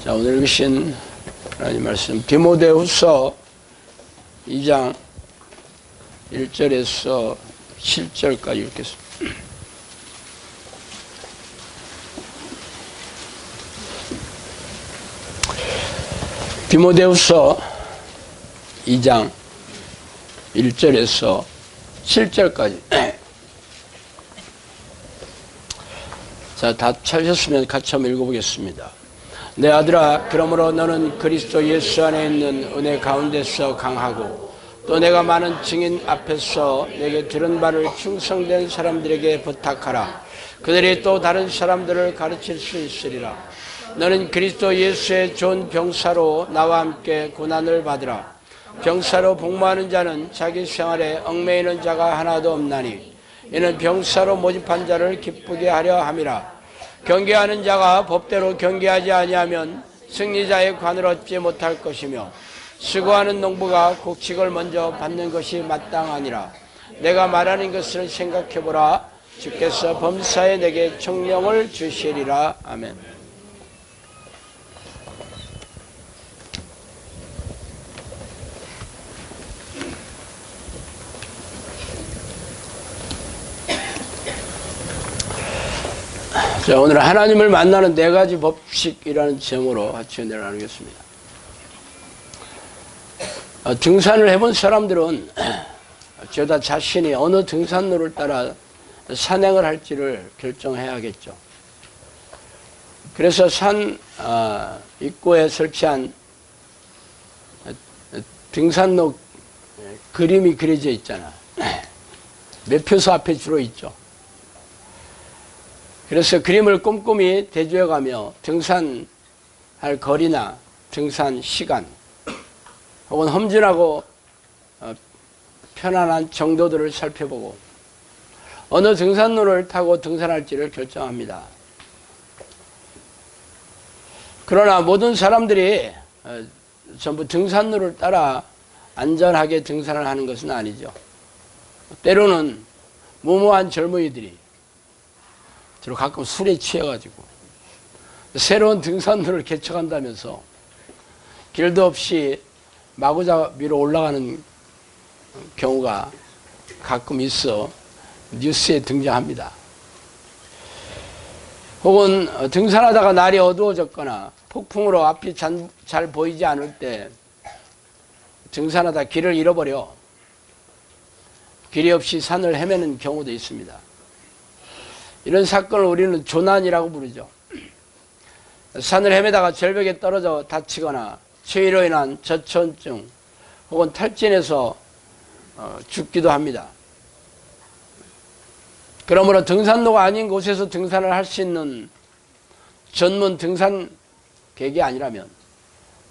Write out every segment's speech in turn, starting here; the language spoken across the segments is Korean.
자, 오늘 읽으신 하나님 말씀 디모데후서 2장 1절에서 7절까지 읽겠습니다. 디모데후서 2장 1절에서 7절까지. 자, 다 찾으셨으면 같이 한번 읽어보겠습니다. 내 아들아, 그러므로 너는 그리스도 예수 안에 있는 은혜 가운데서 강하고 또 내가 많은 증인 앞에서 내게 들은 바를 충성된 사람들에게 부탁하라. 그들이 또 다른 사람들을 가르칠 수 있으리라. 너는 그리스도 예수의 좋은 병사로 나와 함께 고난을 받으라. 병사로 복무하는 자는 자기 생활에 얽매이는 자가 하나도 없나니 이는 병사로 모집한 자를 기쁘게 하려 함이라. 경계하는 자가 법대로 경계하지 아니하면 승리자의 관을 얻지 못할 것이며 수고하는 농부가 곡식을 먼저 받는 것이 마땅하니라. 내가 말하는 것을 생각해보라. 주께서 범사에 내게 총명을 주시리라. 아멘. 자, 오늘 하나님을 만나는 4가지 법칙이라는 제목으로 같이 은혜를 나누겠습니다. 등산을 해본 사람들은 저다 자신이 어느 등산로를 따라 산행을 할지를 결정해야겠죠. 그래서 산 입구에 설치한 등산로 그림이 그려져 있잖아. 매표소 앞에 주로 있죠. 그래서 그림을 꼼꼼히 대조해가며 등산할 거리나 등산 시간 혹은 험준하고 편안한 정도들을 살펴보고 어느 등산로를 타고 등산할지를 결정합니다. 그러나 모든 사람들이 전부 등산로를 따라 안전하게 등산을 하는 것은 아니죠. 때로는 무모한 젊은이들이 주로 가끔 술에 취해가지고 새로운 등산로를 개척한다면서 길도 없이 마구잡이 위로 올라가는 경우가 가끔 있어 뉴스에 등장합니다. 혹은 등산하다가 날이 어두워졌거나 폭풍으로 앞이 잘 보이지 않을 때 등산하다 길을 잃어버려 길이 없이 산을 헤매는 경우도 있습니다. 이런 사건을 우리는 조난이라고 부르죠. 산을 헤매다가 절벽에 떨어져 다치거나 추위로 인한 저체온증 혹은 탈진해서 죽기도 합니다. 그러므로 등산로가 아닌 곳에서 등산을 할 수 있는 전문 등산객이 아니라면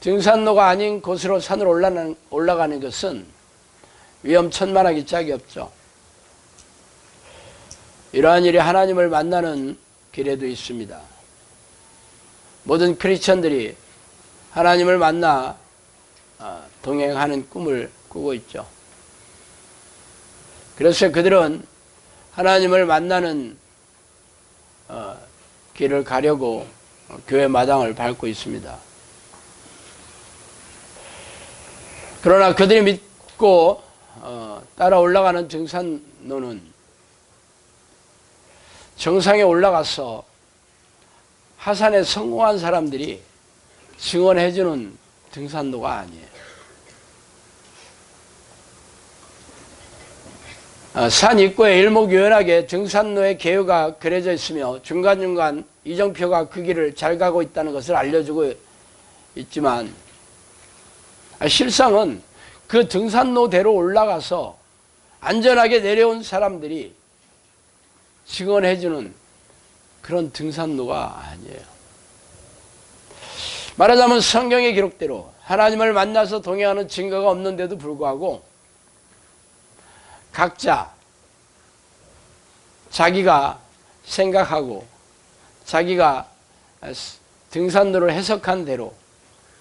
등산로가 아닌 곳으로 산을 올라가는 것은 위험천만하기 짝이 없죠. 이러한 일이 하나님을 만나는 길에도 있습니다. 모든 크리스천들이 하나님을 만나 동행하는 꿈을 꾸고 있죠. 그래서 그들은 하나님을 만나는 길을 가려고 교회 마당을 밟고 있습니다. 그러나 그들이 믿고 따라 올라가는 등산로는 정상에 올라가서 하산에 성공한 사람들이 증언해주는 등산로가 아니에요. 산 입구에 일목요연하게 등산로의 개요가 그려져 있으며 중간중간 이정표가 그 길을 잘 가고 있다는 것을 알려주고 있지만 실상은 그 등산로대로 올라가서 안전하게 내려온 사람들이 증언해주는 그런 등산로가 아니에요. 말하자면 성경의 기록대로 하나님을 만나서 동행하는 증거가 없는데도 불구하고 각자 자기가 생각하고 자기가 등산로를 해석한 대로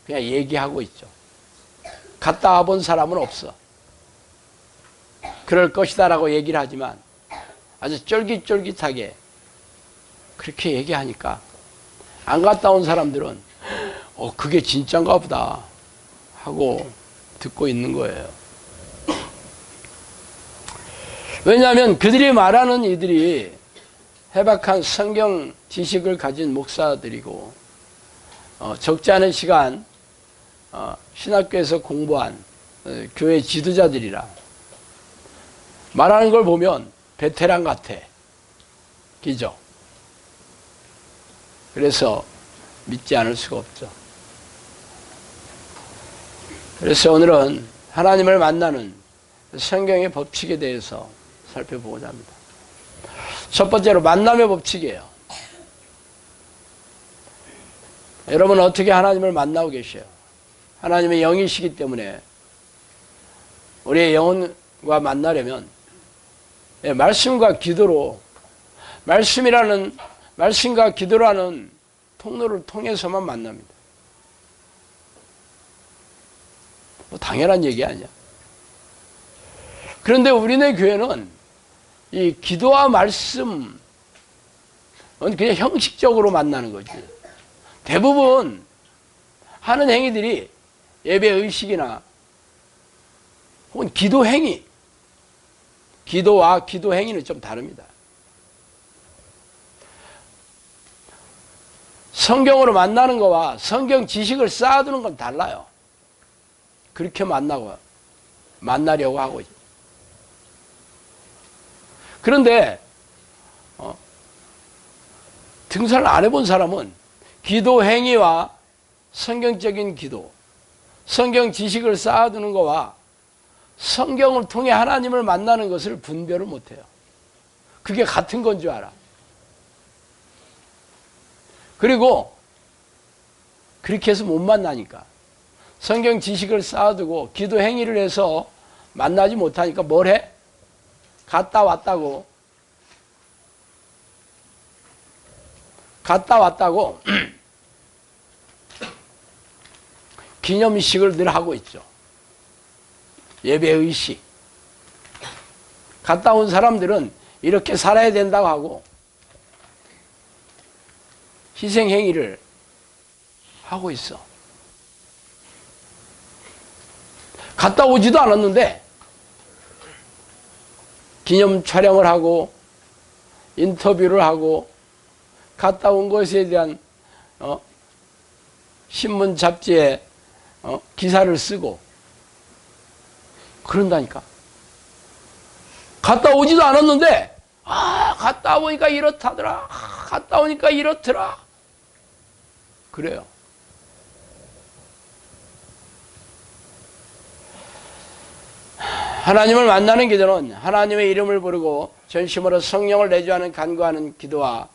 그냥 얘기하고 있죠. 갔다 와본 사람은 없어. 그럴 것이다라고 얘기를 하지만 아주 쫄깃쫄깃하게 그렇게 얘기하니까 안 갔다 온 사람들은 그게 진짠가 보다 하고 듣고 있는 거예요. 왜냐하면 그들이 말하는 이들이 해박한 성경 지식을 가진 목사들이고 적지 않은 시간 신학교에서 공부한 교회 지도자들이라 말하는 걸 보면 베테랑 같아. 그죠? 그래서 믿지 않을 수가 없죠. 그래서 오늘은 하나님을 만나는 성경의 법칙에 대해서 살펴보고자 합니다. 첫 번째로 만남의 법칙이에요. 여러분 어떻게 하나님을 만나고 계셔요? 하나님의 영이시기 때문에 우리의 영혼과 만나려면 말씀과 기도로 말씀과 기도라는 통로를 통해서만 만납니다. 당연한 얘기 아니야. 그런데 우리네 교회는 이 기도와 말씀은 그냥 형식적으로 만나는 거지. 대부분 하는 행위들이 예배 의식이나 혹은 기도 행위, 기도와 기도 행위는 좀 다릅니다. 성경으로 만나는 거와 성경 지식을 쌓아두는 건 달라요. 그렇게 만나려고 하고 있죠. 그런데 등산을 안 해본 사람은 기도 행위와 성경적인 기도, 성경 지식을 쌓아두는 거와 성경을 통해 하나님을 만나는 것을 분별을 못해요. 그게 같은 건 줄 알아. 그리고 그렇게 해서 못 만나니까 성경 지식을 쌓아두고 기도 행위를 해서 만나지 못하니까 뭘 해? 갔다 왔다고 기념식을 늘 하고 있죠. 예배의식. 갔다 온 사람들은 이렇게 살아야 된다고 하고 희생행위를 하고 있어. 갔다 오지도 않았는데 기념 촬영을 하고 인터뷰를 하고 갔다 온 것에 대한 신문 잡지에 기사를 쓰고 그런다니까. 갔다 오지도 않았는데 갔다 오니까 이렇다더라. 갔다 오니까 이렇더라. 그래요. 하나님을 만나는 기도는 하나님의 이름을 부르고 전심으로 성령을 내주하는 간구하는 기도와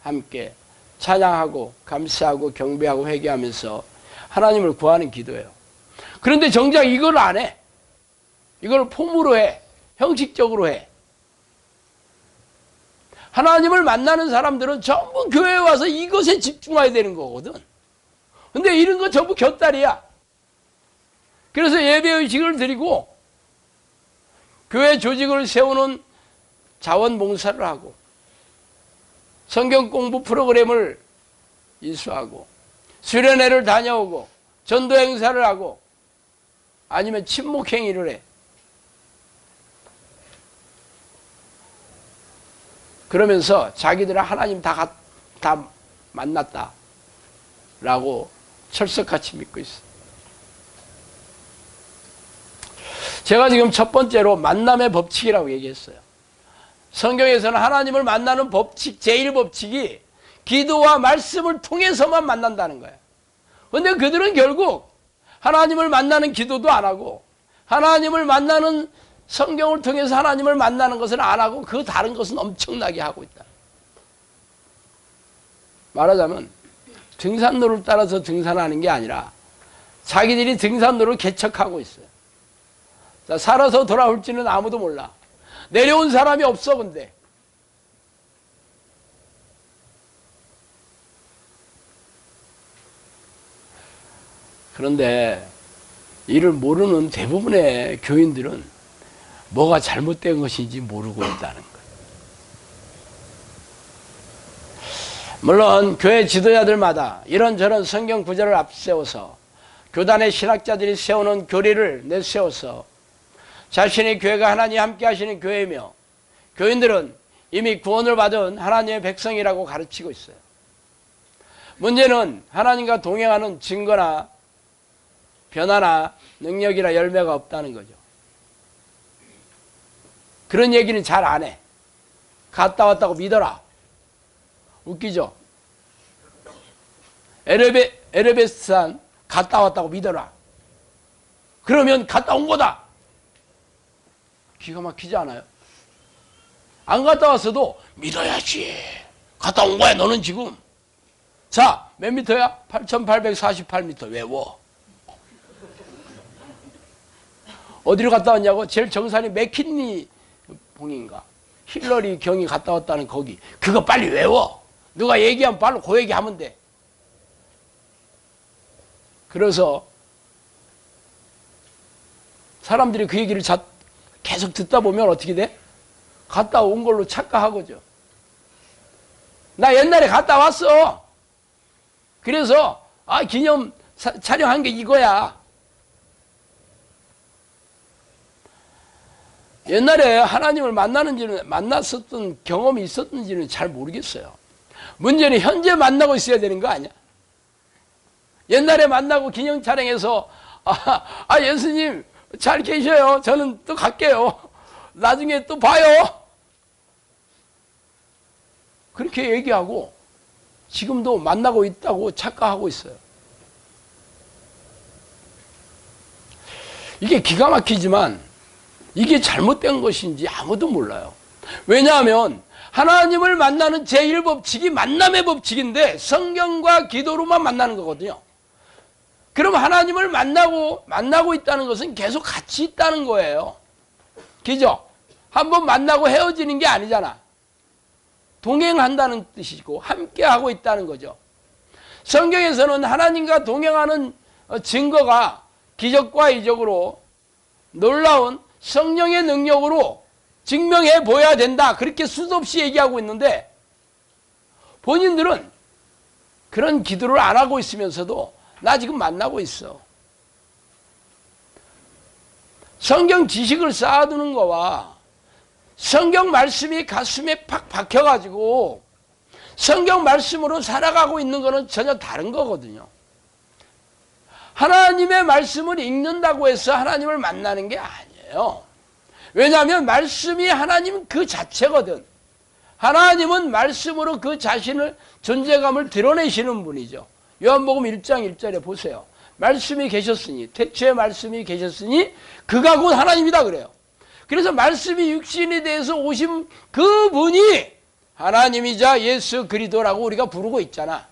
함께 찬양하고 감사하고 경배하고 회개하면서 하나님을 구하는 기도예요. 그런데 정작 이걸 안 해. 이걸 폼으로 해. 형식적으로 해. 하나님을 만나는 사람들은 전부 교회에 와서 이것에 집중해야 되는 거거든. 근데 이런 거 전부 곁다리야. 그래서 예배의식을 드리고 교회 조직을 세우는 자원봉사를 하고 성경 공부 프로그램을 이수하고 수련회를 다녀오고 전도 행사를 하고 아니면 친목 행위를 해. 그러면서 자기들은 하나님 다 만났다 라고 철석같이 믿고 있어. 제가 지금 첫 번째로 만남의 법칙이라고 얘기했어요. 성경에서는 하나님을 만나는 법칙, 제1법칙이 기도와 말씀을 통해서만 만난다는 거예요. 그런데 그들은 결국 하나님을 만나는 기도도 안 하고 하나님을 만나는 성경을 통해서 하나님을 만나는 것은 안 하고 그 다른 것은 엄청나게 하고 있다. 말하자면 등산로를 따라서 등산하는 게 아니라 자기들이 등산로를 개척하고 있어요. 자, 살아서 돌아올지는 아무도 몰라. 내려온 사람이 없어. 근데 그런데 이를 모르는 대부분의 교인들은 뭐가 잘못된 것인지 모르고 있다는 거예요. 물론 교회 지도자들마다 이런저런 성경 구절을 앞세워서 교단의 신학자들이 세우는 교리를 내세워서 자신의 교회가 하나님 함께 하시는 교회이며 교인들은 이미 구원을 받은 하나님의 백성이라고 가르치고 있어요. 문제는 하나님과 동행하는 증거나 변화나 능력이나 열매가 없다는 거죠. 그런 얘기는 잘 안 해. 갔다 왔다고 믿어라. 웃기죠? 에르베스산 갔다 왔다고 믿어라. 그러면 갔다 온 거다. 기가 막히지 않아요? 안 갔다 왔어도 믿어야지. 갔다 온 거야 너는 지금. 자, 몇 미터야? 8,848m. 외워. 어디로 갔다 왔냐고? 제일 정산이 맥킨리 봉인가? 힐러리 경이 갔다 왔다는 거기. 그거 빨리 외워. 누가 얘기하면 바로 그 얘기하면 돼. 그래서 사람들이 그 얘기를 계속 듣다 보면 어떻게 돼? 갔다 온 걸로 착각하고죠. 나 옛날에 갔다 왔어. 그래서 기념 촬영한 게 이거야. 옛날에 하나님을 만났었던 경험이 있었는지는 잘 모르겠어요. 문제는 현재 만나고 있어야 되는 거 아니야? 옛날에 만나고 기념 촬영해서 예수님 잘 계셔요. 저는 또 갈게요. 나중에 또 봐요. 그렇게 얘기하고 지금도 만나고 있다고 착각하고 있어요. 이게 기가 막히지만 이게 잘못된 것인지 아무도 몰라요. 왜냐하면 하나님을 만나는 제1법칙이 만남의 법칙인데 성경과 기도로만 만나는 거거든요. 그럼 하나님을 만나고 있다는 것은 계속 같이 있다는 거예요. 그죠? 한번 만나고 헤어지는 게 아니잖아. 동행한다는 뜻이고 함께하고 있다는 거죠. 성경에서는 하나님과 동행하는 증거가 기적과 이적으로 놀라운 성령의 능력으로 증명해 보여야 된다. 그렇게 수도 없이 얘기하고 있는데 본인들은 그런 기도를 안 하고 있으면서도 나 지금 만나고 있어. 성경 지식을 쌓아두는 거와 성경 말씀이 가슴에 팍 박혀가지고 성경 말씀으로 살아가고 있는 거는 전혀 다른 거거든요. 하나님의 말씀을 읽는다고 해서 하나님을 만나는 게 아니에요. 왜냐하면 말씀이 하나님 그 자체거든. 하나님은 말씀으로 그 자신을 존재감을 드러내시는 분이죠. 요한복음 1장 1절에 보세요. 말씀이 계셨으니 태초에 말씀이 계셨으니 그가 곧 하나님이다 그래요. 그래서 말씀이 육신이 돼서 오신 그분이 하나님이자 예수 그리스도라고 우리가 부르고 있잖아.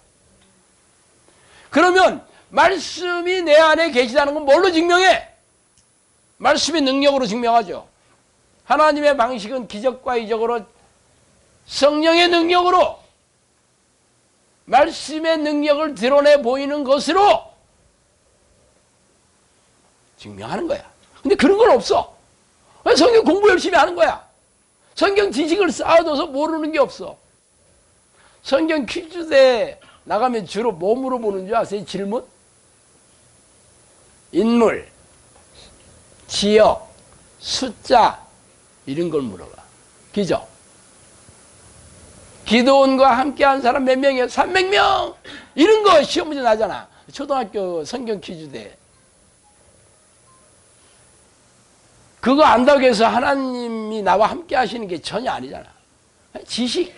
그러면 말씀이 내 안에 계시다는 건 뭘로 증명해? 말씀의 능력으로 증명하죠. 하나님의 방식은 기적과 이적으로 성령의 능력으로 말씀의 능력을 드러내 보이는 것으로 증명하는 거야. 근데 그런 건 없어. 성경 공부 열심히 하는 거야. 성경 지식을 쌓아둬서 모르는 게 없어. 성경 퀴즈대에 나가면 주로 뭐 물어보는 줄 아세요? 질문? 인물, 지역, 숫자 이런 걸 물어봐. 그죠? 기도원과 함께한 사람 몇 명이에요? 300명! 이런 거 시험 문제 나잖아. 초등학교 성경 퀴즈대. 그거 안다고 해서 하나님이 나와 함께 하시는 게 전혀 아니잖아. 지식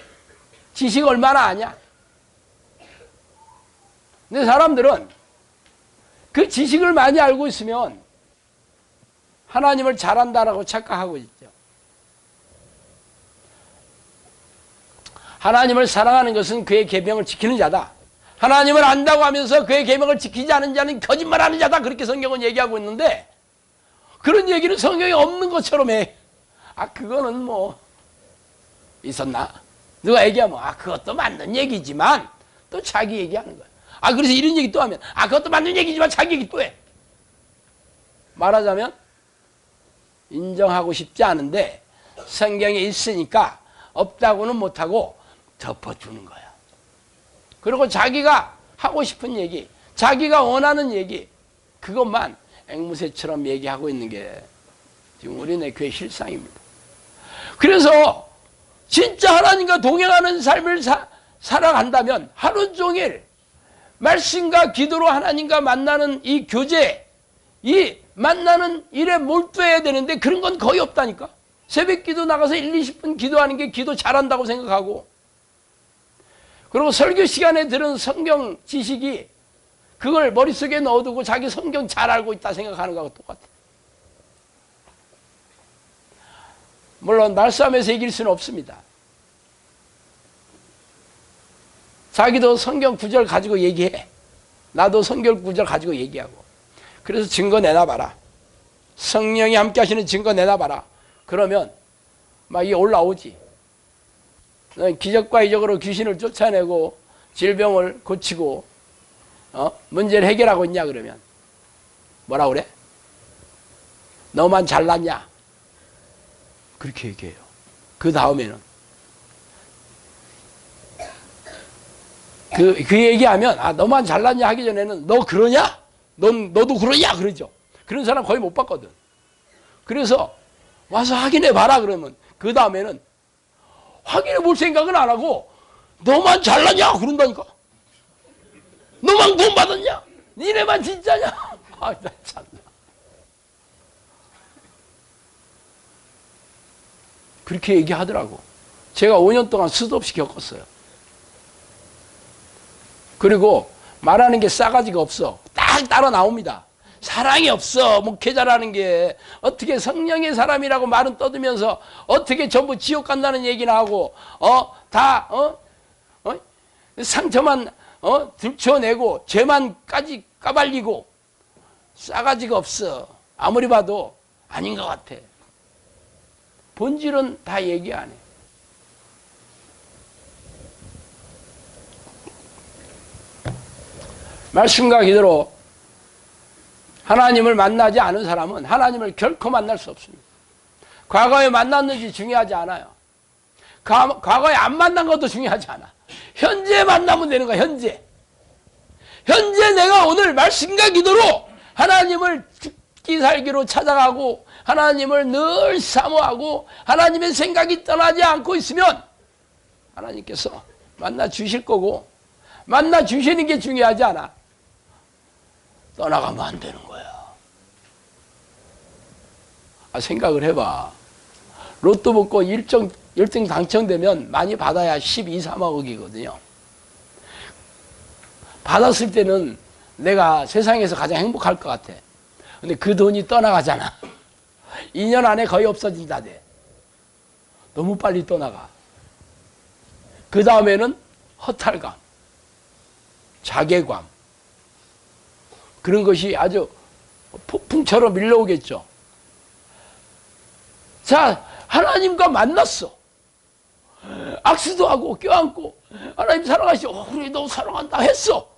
얼마나 아냐? 근데 사람들은 그 지식을 많이 알고 있으면 하나님을 잘한다라고 착각하고 있죠. 하나님을 사랑하는 것은 그의 계명을 지키는 자다. 하나님을 안다고 하면서 그의 계명을 지키지 않은 자는 거짓말하는 자다. 그렇게 성경은 얘기하고 있는데 그런 얘기는 성경에 없는 것처럼 해. 그거는 뭐 있었나? 누가 얘기하면 그것도 맞는 얘기지만 또 자기 얘기하는 거야. 그래서 이런 얘기 또 하면 그것도 맞는 얘기지만 자기 얘기 또 해. 말하자면 인정하고 싶지 않은데 성경에 있으니까 없다고는 못하고 덮어주는 거야. 그리고 자기가 하고 싶은 얘기, 자기가 원하는 얘기, 그것만 앵무새처럼 얘기하고 있는 게 지금 우리네 교회 실상입니다. 그래서 진짜 하나님과 동행하는 삶을 살아간다면 하루 종일 말씀과 기도로 하나님과 만나는 이 교제, 이 만나는 일에 몰두해야 되는데 그런 건 거의 없다니까. 새벽 기도 나가서 1, 20분 기도하는 게 기도 잘한다고 생각하고, 그리고 설교 시간에 들은 성경 지식이 그걸 머릿속에 넣어두고 자기 성경 잘 알고 있다 생각하는 거하고 똑같아. 물론 말싸움에서 이길 수는 없습니다. 자기도 성경 구절 가지고 얘기해. 나도 성경 구절 가지고 얘기하고. 그래서 증거 내놔봐라. 성령이 함께 하시는 증거 내놔봐라. 그러면 막 이게 올라오지. 기적과 이적으로 귀신을 쫓아내고 질병을 고치고 문제를 해결하고 있냐 그러면 뭐라 그래? 너만 잘났냐? 그렇게 얘기해요. 그 다음에는 그 얘기하면 너만 잘났냐 하기 전에는 너 그러냐? 너도 그러냐? 그러죠. 그런 사람 거의 못 봤거든. 그래서 와서 확인해 봐라 그러면 그 다음에는 확인해 볼 생각은 안 하고 너만 잘났냐? 그런다니까. 너만 돈 받았냐? 니네만 진짜냐? 나 참나. 그렇게 얘기하더라고. 제가 5년 동안 수도 없이 겪었어요. 그리고 말하는 게 싸가지가 없어. 딱 따라 나옵니다. 사랑이 없어. 목회자라는 게 어떻게 성령의 사람이라고 말은 떠들면서 어떻게 전부 지옥 간다는 얘기나 하고 상처만 들춰내고 죄만까지 까발리고 싸가지가 없어. 아무리 봐도 아닌 것 같아. 본질은 다 얘기 안 해. 말씀과 기도로 하나님을 만나지 않은 사람은 하나님을 결코 만날 수 없습니다. 과거에 만났는지 중요하지 않아요. 과거에 안 만난 것도 중요하지 않아. 현재 만나면 되는 거야. 현재 내가 오늘 말씀과 기도로 하나님을 죽기 살기로 찾아가고 하나님을 늘 사모하고 하나님의 생각이 떠나지 않고 있으면 하나님께서 만나 주실 거고, 만나 주시는 게 중요하지 않아. 떠나가면 안 되는 거야. 생각을 해봐. 로또 먹고 1등 당첨되면 많이 받아야 12, 3억이거든요. 받았을 때는 내가 세상에서 가장 행복할 것 같아. 근데 그 돈이 떠나가잖아. 2년 안에 거의 없어진다대. 너무 빨리 떠나가. 그 다음에는 허탈감, 자괴감, 그런 것이 아주 폭풍처럼 밀려오겠죠. 자, 하나님과 만났어. 악수도 하고 껴안고 하나님 사랑하시오. 그래 너 사랑한다 했어.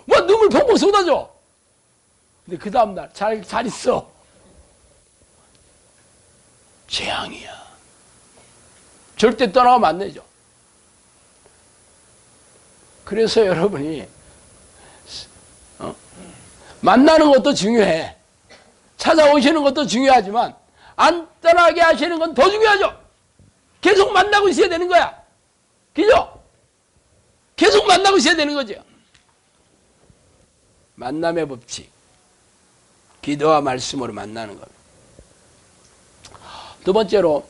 뭐 눈물 펑펑 쏟아져. 근데 그 다음날 잘 있어. 재앙이야. 절대 떠나가면 안 되죠. 그래서 여러분이 만나는 것도 중요해. 찾아오시는 것도 중요하지만 안 떠나게 하시는 건 더 중요하죠. 계속 만나고 있어야 되는 거야. 그죠? 계속 만나고 있어야 되는 거죠. 만남의 법칙. 기도와 말씀으로 만나는 겁니다. 두 번째로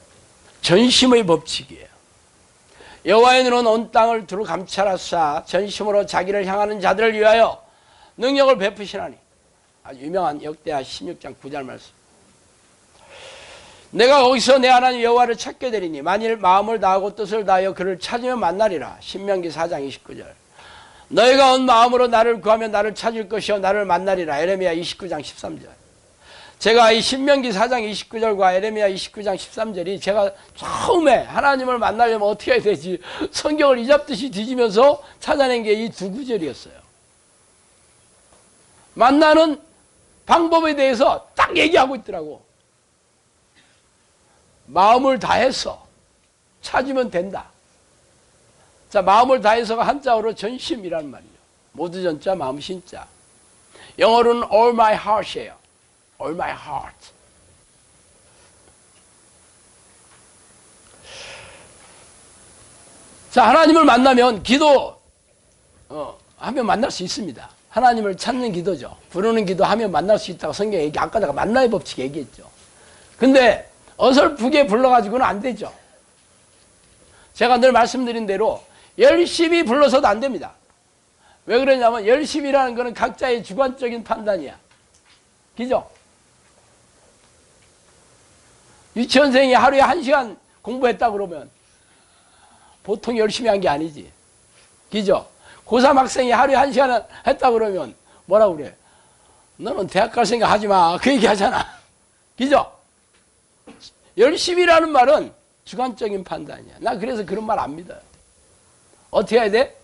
전심의 법칙이에요. 여호와의 눈은 온 땅을 두루 감찰하사 전심으로 자기를 향하는 자들을 위하여 능력을 베푸시나니. 아주 유명한 역대하 16장 9절 말씀. 내가 거기서 내 하나님 여호와를 찾게 되리니 만일 마음을 다하고 뜻을 다하여 그를 찾으면 만나리라. 신명기 4장 29절. 너희가 온 마음으로 나를 구하면 나를 찾을 것이요 나를 만나리라. 에레미야 29장 13절. 제가 이 신명기 4장 29절과 에레미야 29장 13절이 제가 처음에 하나님을 만나려면 어떻게 해야 되지 성경을 이잡듯이 뒤지면서 찾아낸 게 이 두 구절이었어요. 만나는 방법에 대해서 딱 얘기하고 있더라고. 마음을 다해서 찾으면 된다. 자, 마음을 다해서가 한자어로 전심이란 말이에요. 모두 전자, 마음 신자. 영어로는 all my heart이에요. all my heart. 자, 하나님을 만나면 기도 하면 만날 수 있습니다. 하나님을 찾는 기도죠. 부르는 기도하면 만날 수 있다고 성경에 아까 내가 만나의 법칙 얘기했죠. 근데 어설프게 불러가지고는 안 되죠. 제가 늘 말씀드린 대로 열심히 불러서도 안 됩니다. 왜 그러냐면 열심이라는 거는 각자의 주관적인 판단이야. 그죠? 유치원생이 하루에 1시간 공부했다 그러면 보통 열심히 한 게 아니지. 그죠? 고3 학생이 하루에 1시간 했다 그러면 뭐라고 그래? 너는 대학 갈 생각 하지 마. 그 얘기 하잖아. 그죠? 열심이라는 말은 주관적인 판단이야. 나 그래서 그런 말 안 믿어요. 어떻게 해야 돼?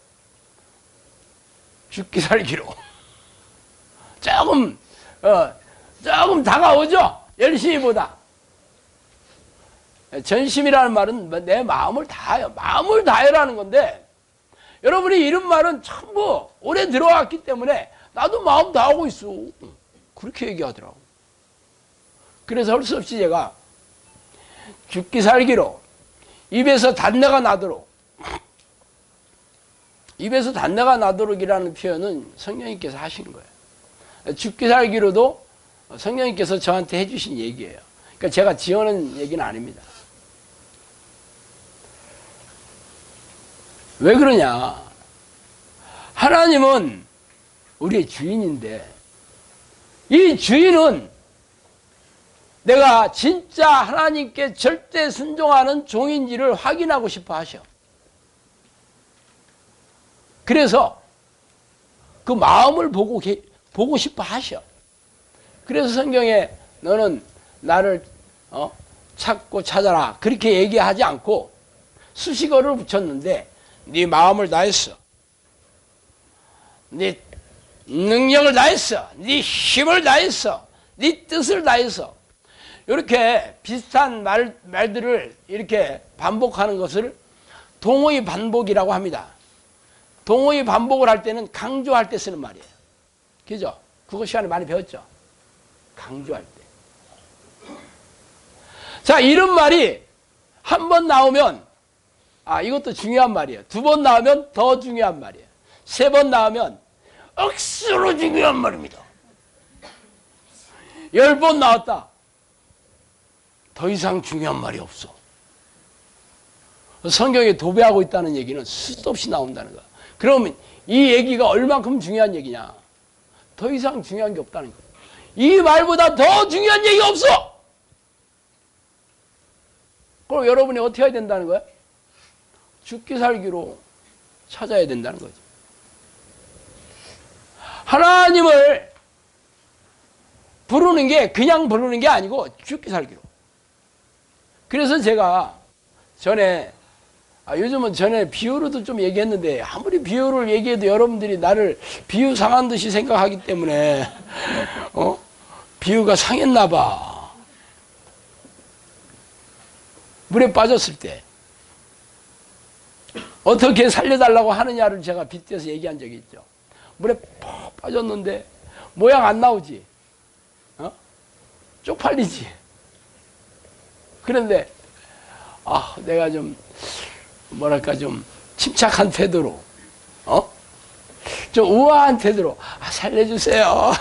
죽기 살기로. 조금 다가오죠? 열심히보다. 전심이라는 말은 내 마음을 다해요. 마음을 다해라는 건데, 여러분이 이런 말은 전부 오래 들어왔기 때문에 나도 마음 다하고 있어. 그렇게 얘기하더라고. 그래서 할 수 없이 제가 죽기 살기로 입에서 단내가 나도록, 입에서 단내가 나도록이라는 표현은 성령님께서 하신 거예요. 죽기 살기로도 성령님께서 저한테 해주신 얘기예요. 그러니까 제가 지어낸 얘기는 아닙니다. 왜 그러냐? 하나님은 우리의 주인인데, 이 주인은 내가 진짜 하나님께 절대 순종하는 종인지를 확인하고 싶어 하셔. 그래서 그 마음을 보고 싶어 하셔. 그래서 성경에 너는 나를 찾고 찾아라 그렇게 얘기하지 않고 수식어를 붙였는데, 네 마음을 다했어, 네 능력을 다했어, 네 힘을 다했어, 네 뜻을 다했어, 이렇게 비슷한 말들을 이렇게 반복하는 것을 동의 반복이라고 합니다. 동의 반복을 할 때는 강조할 때 쓰는 말이에요. 그죠? 국어 시간에 많이 배웠죠? 강조할 때. 자, 이런 말이 한 번 나오면 이것도 중요한 말이에요. 2번 나오면 더 중요한 말이에요. 3번 나오면 억수로 중요한 말입니다. 10번 나왔다. 더 이상 중요한 말이 없어. 성경에 도배하고 있다는 얘기는 수도 없이 나온다는 거야. 그러면 이 얘기가 얼만큼 중요한 얘기냐? 더 이상 중요한 게 없다는 거야. 이 말보다 더 중요한 얘기가 없어. 그럼 여러분이 어떻게 해야 된다는 거야? 죽기 살기로 찾아야 된다는 거죠. 하나님을 부르는 게 그냥 부르는 게 아니고 죽기 살기로. 그래서 제가 전에 요즘은 전에 비유로도 좀 얘기했는데, 아무리 비유를 얘기해도 여러분들이 나를 비유 상한 듯이 생각하기 때문에 비유가 상했나 봐. 물에 빠졌을 때 어떻게 살려달라고 하느냐를 제가 빗대서 얘기한 적이 있죠. 물에 푹 빠졌는데 모양 안 나오지. 쪽팔리지. 그런데 내가 좀 뭐랄까 좀 침착한 태도로 좀 우아한 태도로 살려주세요.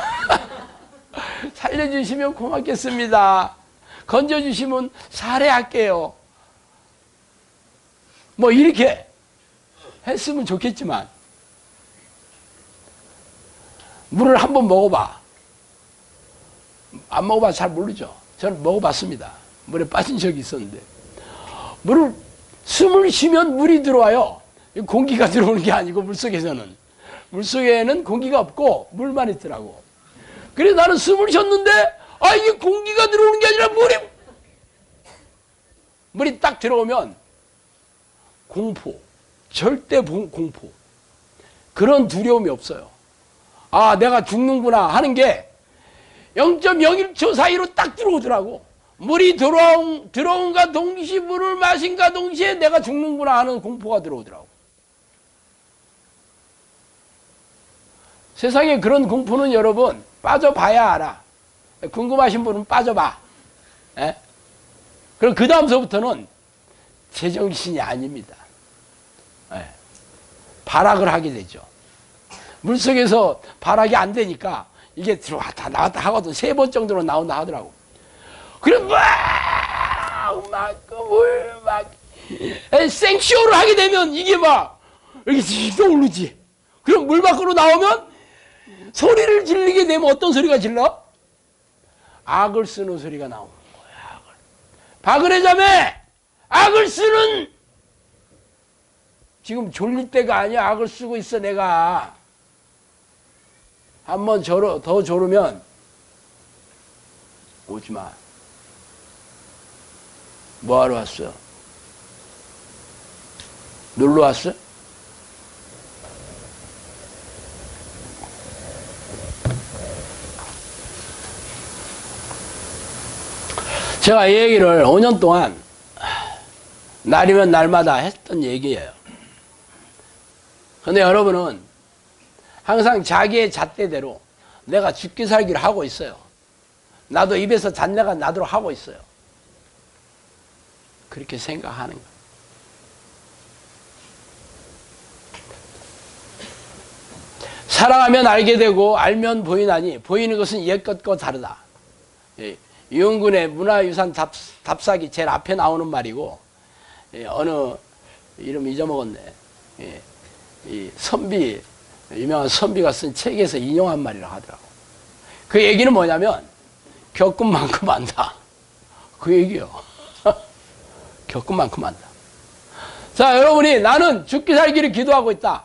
살려주시면 고맙겠습니다. 건져주시면 살해할게요. 뭐 이렇게 했으면 좋겠지만, 물을 한번 먹어봐. 안 먹어봐서 잘 모르죠. 저는 먹어봤습니다. 물에 빠진 적이 있었는데, 숨을 쉬면 물이 들어와요. 공기가 들어오는 게 아니고, 물속에서는. 물속에는 공기가 없고 물만 있더라고. 그래서 나는 숨을 쉬었는데 이게 공기가 들어오는 게 아니라 물이 딱 들어오면 공포, 절대 공포, 그런 두려움이 없어요. 내가 죽는구나 하는 게 0.01초 사이로 딱 들어오더라고. 물이 들어온과 동시에, 물을 마신과 동시에 내가 죽는구나 하는 공포가 들어오더라고. 세상에 그런 공포는 여러분 빠져봐야 알아. 궁금하신 분은 빠져봐. 예? 그럼 그 다음서부터는 제정신이 아닙니다. 예. 발악을 하게 되죠. 물속에서 발악이 안 되니까 이게 들어왔다 나왔다 하거든. 3번 정도로 나온다 하더라고. 그래 막 생쇼를 하게 되면 이게 막 이렇게 떠오르지. 그럼 물 밖으로 나오면 소리를 지르게 되면 어떤 소리가 질러? 악을 쓰는 소리가 나오는 거야. 악을. 바그네 자매, 악을 쓰는. 지금 졸릴 때가 아니야. 악을 쓰고 있어 내가. 한번 더 졸으면 오지 마. 뭐하러 왔어? 놀러 왔어? 제가 이 얘기를 5년 동안 날이면 날마다 했던 얘기예요. 근데 여러분은 항상 자기의 잣대대로 내가 죽기 살기를 하고 있어요. 나도 입에서 잔내가 나도록 하고 있어요. 그렇게 생각하는 거예요. 살아가면 알게 되고 알면 보이나니 보이는 것은 옛것과 다르다. 이용군의 문화유산 답사기 제일 앞에 나오는 말이고, 어느 이름 잊어먹었네. 이 선비, 유명한 선비가 쓴 책에서 인용한 말이라고 하더라고. 그 얘기는 뭐냐면 겪은 만큼 안다. 그 얘기요. 겪은 만큼 안다. 자, 여러분이 나는 죽기 살기를 기도하고 있다.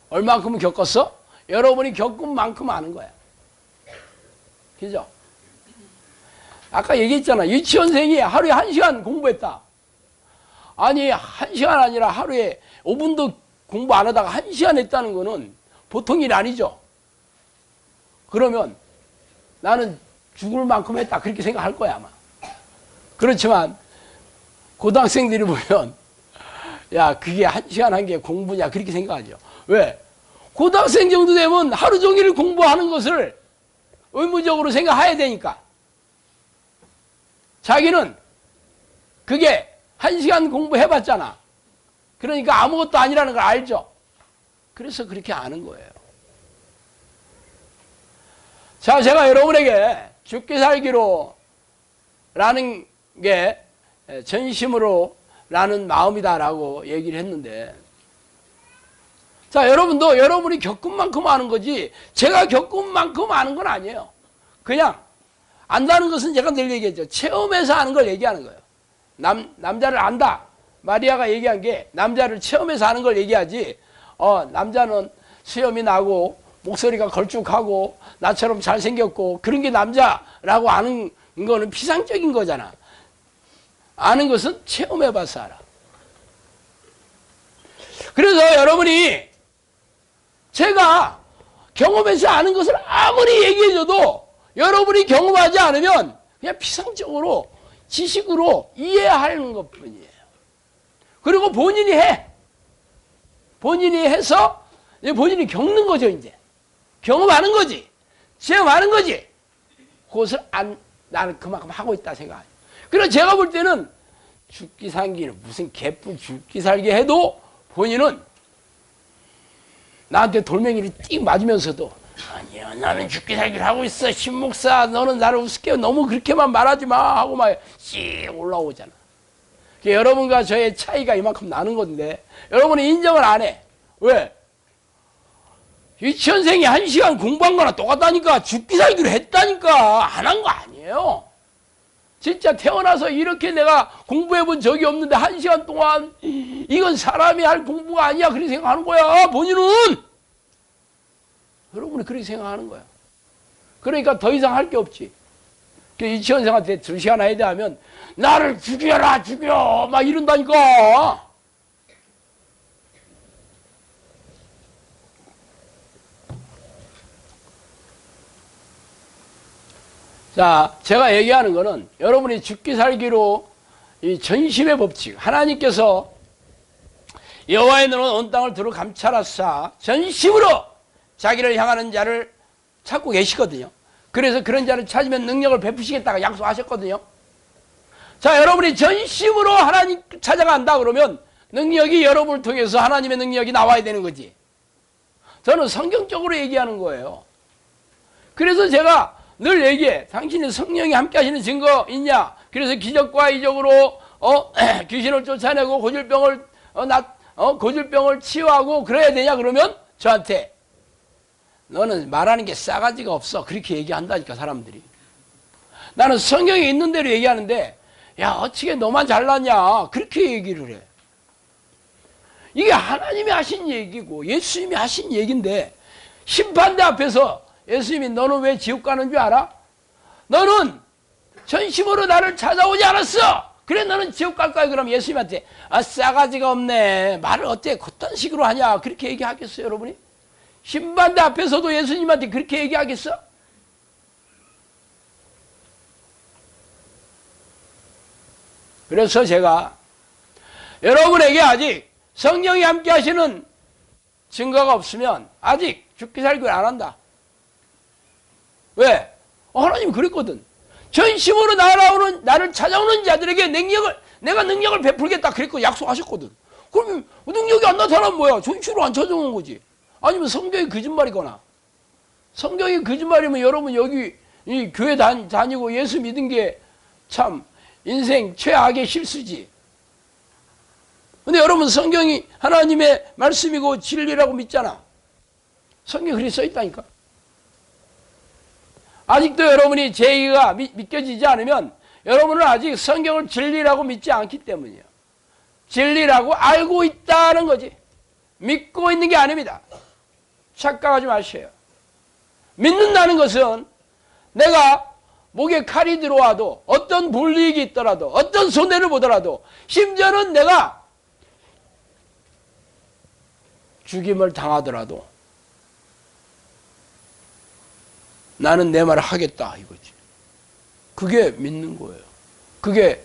얼만큼 겪었어? 여러분이 겪은 만큼 아는 거야. 그죠? 아까 얘기했잖아. 유치원생이 하루에 1시간 공부했다. 아니 1시간 아니라 하루에 5분도 공부 안 하다가 1시간 했다는 거는 보통 일이 아니죠. 그러면 나는 죽을 만큼 했다 그렇게 생각할 거야 아마. 그렇지만 고등학생들이 보면 야 그게 1시간 한 게 공부냐 그렇게 생각하죠. 왜? 고등학생 정도 되면 하루 종일 공부하는 것을 의무적으로 생각해야 되니까. 자기는 그게 1시간 공부해봤잖아. 그러니까 아무것도 아니라는 걸 알죠. 그래서 그렇게 아는 거예요. 자, 제가 여러분에게 죽기 살기로 라는 게 전심으로 라는 마음이다라고 얘기를 했는데, 자, 여러분도 여러분이 겪은 만큼 아는 거지 제가 겪은 만큼 아는 건 아니에요. 그냥 안다는 것은 제가 늘 얘기했죠. 체험해서 아는 걸 얘기하는 거예요. 남자를 안다. 마리아가 얘기한 게 남자를 체험해서 아는 걸 얘기하지, 남자는 수염이 나고 목소리가 걸쭉하고 나처럼 잘생겼고 그런 게 남자라고 아는 거는 피상적인 거잖아. 아는 것은 체험해봐서 알아. 그래서 여러분이 제가 경험해서 아는 것을 아무리 얘기해줘도 여러분이 경험하지 않으면 그냥 피상적으로 지식으로 이해하는 것뿐이에요. 그리고 본인이 해. 본인이 해서 본인이 겪는 거죠. 이제 경험하는 거지. 체험하는 거지. 그것을 나는 그만큼 하고 있다 생각해요. 그래서 제가 볼 때는 죽기 살기는 무슨 개뿔 죽기 살기 해도 본인은 나한테 돌멩이를 띡 맞으면서도 아니야 나는 죽기 살기를 하고 있어. 신목사 너는 나를 우습게 너무 그렇게만 말하지 마 하고 막 씩 올라오잖아. 여러분과 저의 차이가 이만큼 나는 건데 여러분이 인정을 안 해. 왜? 유치원생이 1시간 공부한 거나 똑같다니까. 죽기 살기로 했다니까. 안 한 거 아니에요. 진짜 태어나서 이렇게 내가 공부해 본 적이 없는데 1시간 동안 이건 사람이 할 공부가 아니야 그렇게 생각하는 거야. 본인은. 여러분이 그렇게 생각하는 거야. 그러니까 더 이상 할 게 없지. 유치원생한테 2시간 해야 돼 하면 나를 죽여라 죽여 막 이런다니까. 자, 제가 얘기하는 거는 여러분이 죽기 살기로 이 전심의 법칙, 하나님께서 여호와의 눈은 온 땅을 두루 감찰하사 전심으로 자기를 향하는 자를 찾고 계시거든요. 그래서 그런 자를 찾으면 능력을 베푸시겠다고 약속하셨거든요. 자, 여러분이 전심으로 하나님 찾아간다 그러면 능력이 여러분을 통해서 하나님의 능력이 나와야 되는 거지. 저는 성경적으로 얘기하는 거예요. 그래서 제가 늘 얘기해. 당신이 성령이 함께 하시는 증거 있냐? 그래서 기적과 이적으로 귀신을 쫓아내고 고질병을 치유하고 그래야 되냐? 그러면 저한테 너는 말하는 게 싸가지가 없어. 그렇게 얘기한다니까 사람들이. 나는 성경에 있는 대로 얘기하는데 야 어떻게 너만 잘났냐 그렇게 얘기를 해. 이게 하나님이 하신 얘기고 예수님이 하신 얘기인데 심판대 앞에서 예수님이 너는 왜 지옥 가는 줄 알아? 너는 전심으로 나를 찾아오지 않았어. 그래 너는 지옥 갈 거야. 그럼 예수님한테 싸가지가 없네. 말을 어때 그딴 식으로 하냐 그렇게 얘기하겠어요 여러분이? 심판대 앞에서도 예수님한테 그렇게 얘기하겠어? 그래서 제가 여러분에게 아직 성령이 함께 하시는 증거가 없으면 아직 죽기 살기를 안 한다. 왜? 하나님이 그랬거든. 전심으로 나를 찾아오는 자들에게 내가 능력을 베풀겠다 그랬고 약속하셨거든. 그럼 능력이 안 나타나면 뭐야? 전심으로 안 찾아오는 거지. 아니면 성경이 거짓말이거나. 성경이 거짓말이면 여러분 여기 이 교회 다니고 예수 믿은 게 참 인생 최악의 실수지. 근데 여러분 성경이 하나님의 말씀이고 진리라고 믿잖아. 성경에 그렇게 써있다니까. 아직도 여러분이 제의가 믿겨지지 않으면 여러분은 아직 성경을 진리라고 믿지 않기 때문이에요. 진리라고 알고 있다는 거지. 믿고 있는 게 아닙니다. 착각하지 마세요. 믿는다는 것은 내가 목에 칼이 들어와도 어떤 불이익이 있더라도 어떤 손해를 보더라도 심지어는 내가 죽임을 당하더라도 나는 내 말을 하겠다 이거지. 그게 믿는 거예요. 그게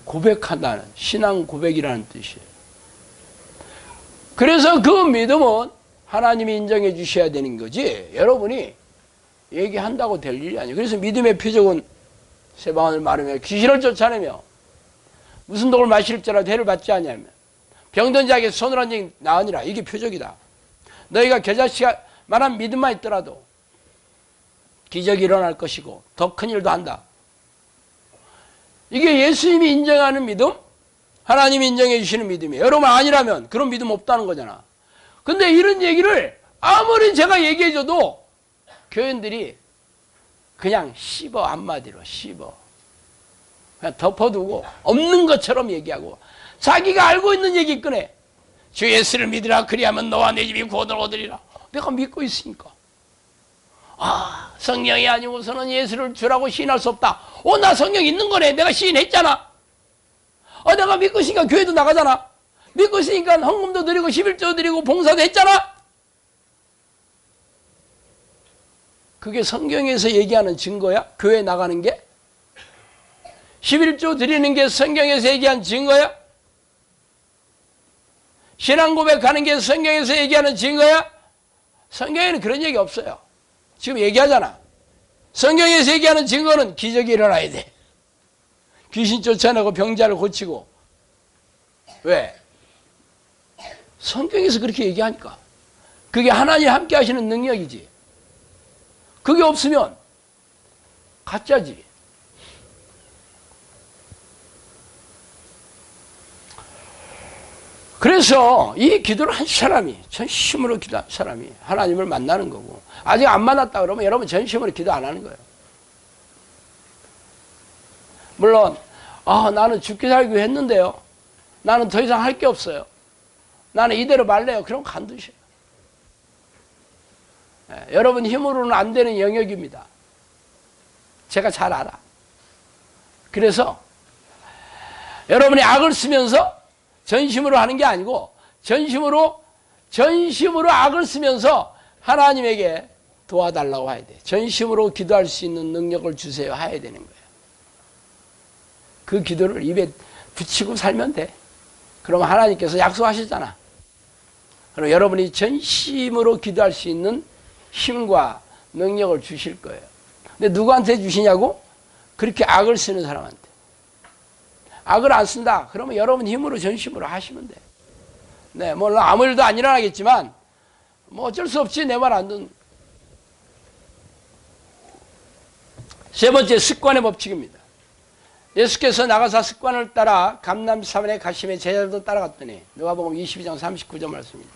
고백한다는 신앙 고백이라는 뜻이에요. 그래서 그 믿음은 하나님이 인정해 주셔야 되는 거지 여러분이 얘기한다고 될 일이 아니에요. 그래서 믿음의 표적은 세방언을 말하며 귀신을 쫓아내며 무슨 독을 마실지라도 해를 받지 아니하며 병든 자에게 손을 얹으니 나으니라. 이게 표적이다. 너희가 겨자씨만한 믿음만 있더라도 기적이 일어날 것이고 더 큰 일도 한다. 이게 예수님이 인정하는 믿음, 하나님이 인정해 주시는 믿음이에요. 여러분 아니라면 그런 믿음 없다는 거잖아. 근데 이런 얘기를 아무리 제가 얘기해줘도 교인들이 그냥 씹어. 한마디로 씹어. 그냥 덮어두고 없는 것처럼 얘기하고 자기가 알고 있는 얘기 꺼내. 주 예수를 믿으라. 그리하면 너와 내 집이 구원을 얻으리라. 내가 믿고 있으니까. 성령이 아니고서는 예수를 주라고 시인할 수 없다. 나 성령 있는 거네. 내가 시인했잖아. 내가 믿고 있으니까 교회도 나가잖아. 믿고 있으니까 헌금도 드리고 11조 드리고 봉사도 했잖아. 그게 성경에서 얘기하는 증거야? 교회 나가는 게? 11조 드리는 게 성경에서 얘기한 증거야? 신앙 고백하는 게 성경에서 얘기하는 증거야? 성경에는 그런 얘기 없어요. 지금 얘기하잖아. 성경에서 얘기하는 증거는 기적이 일어나야 돼. 귀신 쫓아내고 병자를 고치고. 왜? 성경에서 그렇게 얘기하니까. 그게 하나님 함께 하시는 능력이지. 그게 없으면 가짜지. 그래서 이 기도를 한 사람이 전심으로 기도한 사람이 하나님을 만나는 거고, 아직 안 만났다 그러면 여러분 전심으로 기도 안 하는 거예요. 물론 나는 죽기 살기 했는데요, 나는 더 이상 할 게 없어요, 나는 이대로 말래요, 그럼 간두셔요. 여러분 힘으로는 안 되는 영역입니다. 제가 잘 알아. 그래서 여러분이 악을 쓰면서 전심으로 하는 게 아니고 전심으로 악을 쓰면서 하나님에게 도와달라고 해야 돼. 전심으로 기도할 수 있는 능력을 주세요 해야 되는 거예요. 그 기도를 입에 붙이고 살면 돼. 그럼 하나님께서 약속하셨잖아. 그럼 여러분이 전심으로 기도할 수 있는 힘과 능력을 주실 거예요. 근데 누구한테 주시냐고? 그렇게 악을 쓰는 사람한테. 악을 안 쓴다. 그러면 여러분 힘으로 전심으로 하시면 돼요. 네, 물론 아무 일도 안 일어나겠지만 뭐 어쩔 수 없지 내 말 안 듣는. 세 번째, 습관의 법칙입니다. 예수께서 나가사 습관을 따라 감람산에 가심에 제자들도 따라갔더니 누가복음 22장 39절 말씀입니다.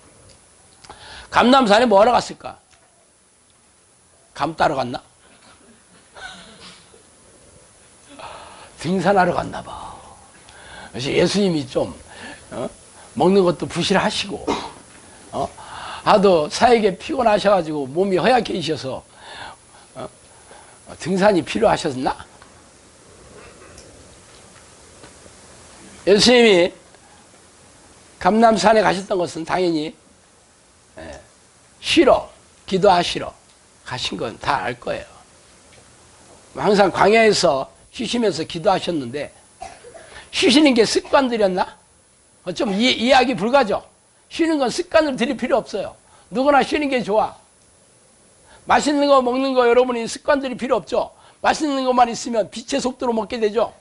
감람산에 뭐 하러 갔을까? 감 따러 갔나? 등산하러 갔나 봐. 그래서 예수님이 좀 먹는 것도 부실하시고 하도 사역에 피곤하셔가지고 몸이 허약해지셔서 등산이 필요하셨나? 예수님이 감람산에 가셨던 것은 당연히 쉬러, 기도하시러 가신 건 다 알 거예요. 항상 광야에서 쉬시면서 기도하셨는데 쉬시는 게 습관들이었나? 좀 이해하기 불가죠. 쉬는 건 습관을 들일 필요 없어요. 누구나 쉬는 게 좋아. 맛있는 거 먹는 거 여러분이 습관들이 필요 없죠. 맛있는 것만 있으면 빛의 속도로 먹게 되죠.